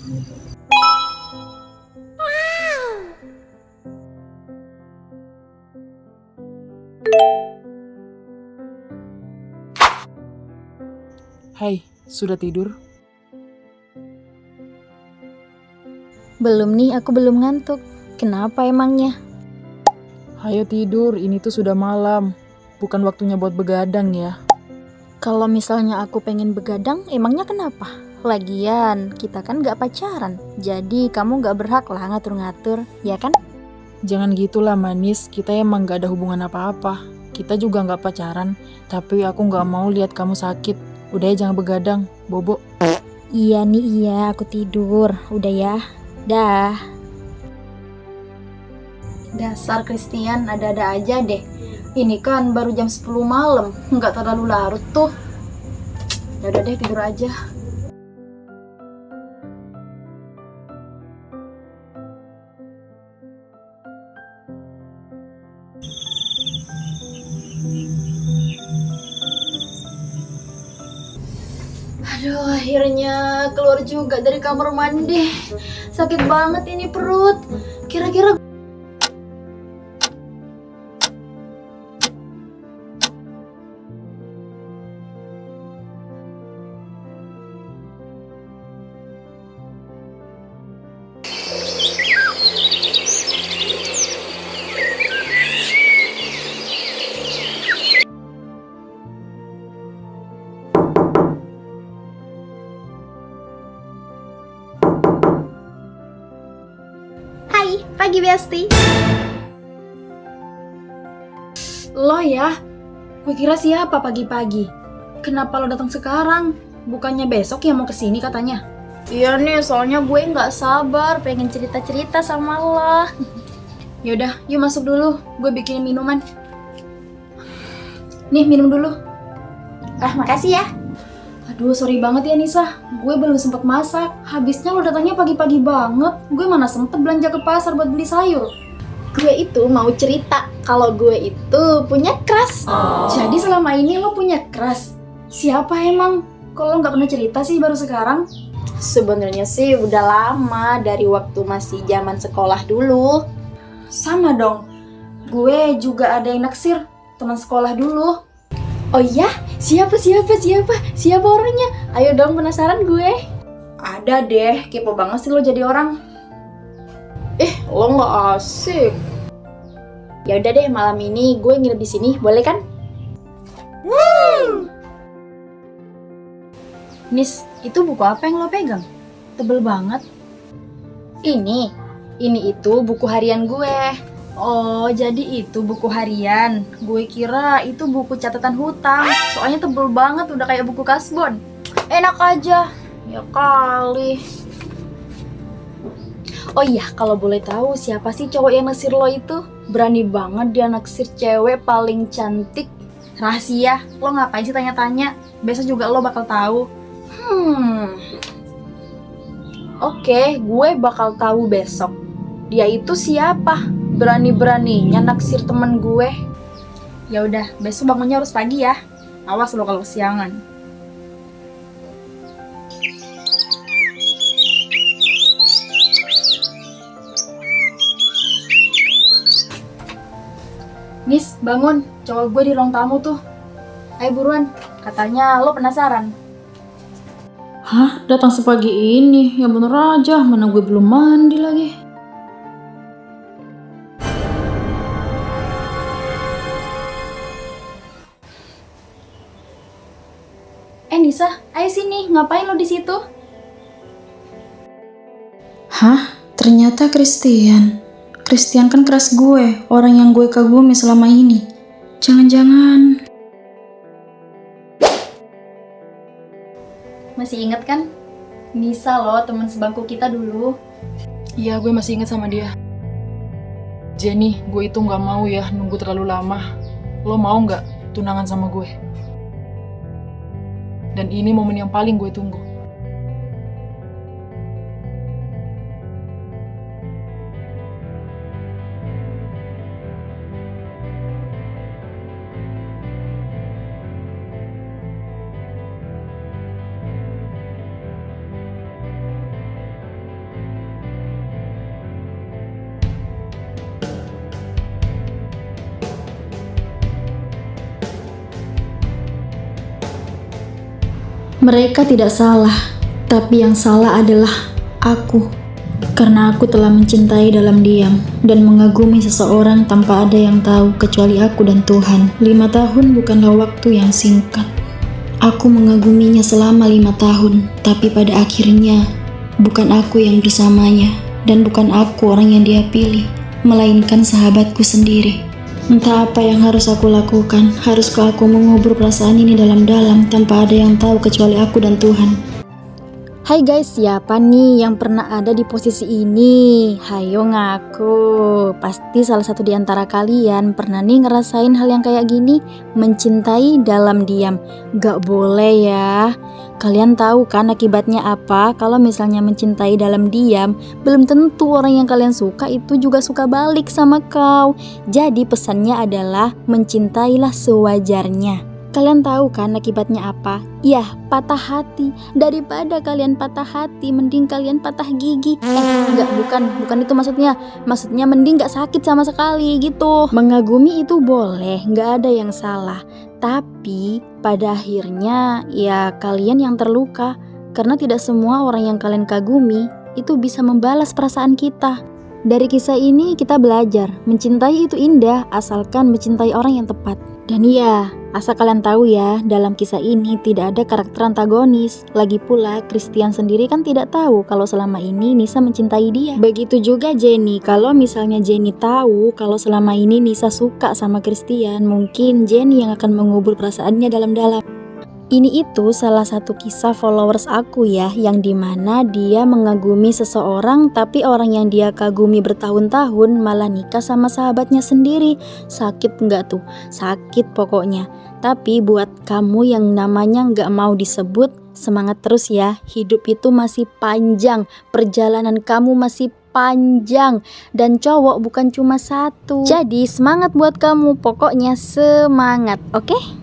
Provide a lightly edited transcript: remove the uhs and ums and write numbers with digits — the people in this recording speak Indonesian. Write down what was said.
Hai, sudah tidur? Belum nih, aku belum ngantuk. Kenapa emangnya? Hayo tidur, ini tuh sudah malam. Bukan waktunya buat begadang ya. Kalau misalnya aku pengen begadang, emangnya kenapa? Lagian, kita kan gak pacaran. Jadi kamu gak berhak lah ngatur-ngatur, ya kan? Jangan gitulah manis, kita emang gak ada hubungan apa-apa. Kita juga gak pacaran, tapi aku gak mau lihat kamu sakit. Udah ya jangan begadang, bobo. Iya nih, iya, aku tidur. Udah ya. Dah. Dasar Christian, ada-ada aja deh. Ini kan baru jam 10 malam, nggak terlalu larut tuh. Ya udah deh, tidur aja. Aduh, akhirnya keluar juga dari kamar mandi. Sakit banget ini perut. Kira-kira Hai, pagi Besti. Lo ya? Gue kira siapa pagi-pagi. Kenapa lo datang sekarang? Bukannya besok ya mau kesini katanya? Iya nih, soalnya gue nggak sabar pengen cerita-cerita sama lo. Yaudah, yuk masuk dulu. Gue bikinin minuman. Nih, minum dulu. Ah, makasih ya. Aduh, sorry banget ya Nisa. Gue belum sempet masak. Habisnya lo datangnya pagi-pagi banget. Gue mana sempet belanja ke pasar buat beli sayur. Gue itu mau cerita kalau gue itu punya crush. Jadi selama ini lo punya crush? Siapa emang? Kalau nggak pernah cerita sih baru sekarang? Sebenarnya sih udah lama, dari waktu masih zaman sekolah dulu. Sama dong. Gue juga ada yang naksir, teman sekolah dulu. Oh iya? Siapa orangnya? Ayo dong, penasaran gue. Ada deh, kepo banget sih lo jadi orang. Lo nggak asik. Ya udah deh, malam ini gue nginep di sini, boleh kan? Nis, itu buku apa yang lo pegang? Tebel banget. Ini itu buku harian gue. Oh, jadi itu buku harian. Gue kira itu buku catatan hutang. Soalnya tebel banget, udah kayak buku kasbon. Enak aja. Ya kali. Oh iya, kalau boleh tahu siapa sih cowok yang naksir lo itu? Berani banget dia naksir cewek paling cantik. Rahasia, lo ngapain sih tanya-tanya? Besok juga lo bakal tahu. Oke, gue bakal tahu besok. Dia itu siapa? Berani-beraninya naksir temen gue. Ya udah, besok bangunnya harus pagi ya. Awas lo kalau kesiangan. Nis, bangun. Cowok gue di ruang tamu tuh. Ayo buruan. Katanya lo penasaran. Hah? Datang sepagi ini? Ya bener aja, mana gue belum mandi lagi. Nisa, ayo sini. Ngapain lo di situ? Hah? Ternyata Christian. Christian kan keras gue, orang yang gue kagumi selama ini. Jangan-jangan... Masih inget kan? Nisa loh, teman sebangku kita dulu. Iya, gue masih inget sama dia. Jenny, gue itu gak mau ya nunggu terlalu lama. Lo mau gak tunangan sama gue? Dan ini momen yang paling gue tunggu. Mereka tidak salah, tapi yang salah adalah aku. Karena aku telah mencintai dalam diam dan mengagumi seseorang tanpa ada yang tahu kecuali aku dan Tuhan. 5 tahun bukanlah waktu yang singkat. Aku mengaguminya selama 5 tahun, tapi pada akhirnya bukan aku yang bersamanya dan bukan aku orang yang dia pilih, melainkan sahabatku sendiri. Entah apa yang harus aku lakukan. Haruskah aku mengubur perasaan ini dalam-dalam tanpa ada yang tahu kecuali aku dan Tuhan? Hai guys, siapa nih yang pernah ada di posisi ini? Hayo ngaku. Pasti salah satu di antara kalian pernah nih ngerasain hal yang kayak gini, mencintai dalam diam. Gak boleh ya. Kalian tahu kan akibatnya apa? Kalau misalnya mencintai dalam diam, belum tentu orang yang kalian suka itu juga suka balik sama kau. Jadi pesannya adalah mencintailah sewajarnya. Kalian tahu kan akibatnya apa? Ya, patah hati. Daripada kalian patah hati, mending kalian patah gigi. Bukan itu maksudnya. Maksudnya mending gak sakit sama sekali gitu. Mengagumi itu boleh, gak ada yang salah. Tapi pada akhirnya ya kalian yang terluka. Karena tidak semua orang yang kalian kagumi itu bisa membalas perasaan kita. Dari kisah ini kita belajar, mencintai itu indah asalkan mencintai orang yang tepat. Dan iya, asal kalian tahu ya, dalam kisah ini tidak ada karakter antagonis. Lagi pula, Christian sendiri kan tidak tahu kalau selama ini Nisa mencintai dia. Begitu juga Jenny, kalau misalnya Jenny tahu kalau selama ini Nisa suka sama Christian, mungkin Jenny yang akan mengubur perasaannya dalam-dalam. Ini itu salah satu kisah followers aku ya, yang dimana dia mengagumi seseorang tapi orang yang dia kagumi bertahun-tahun malah nikah sama sahabatnya sendiri. Sakit nggak tuh? Sakit pokoknya. Tapi buat kamu yang namanya nggak mau disebut, semangat terus ya. Hidup itu masih panjang, perjalanan kamu masih panjang, dan cowok bukan cuma satu. Jadi semangat buat kamu, pokoknya semangat, oke?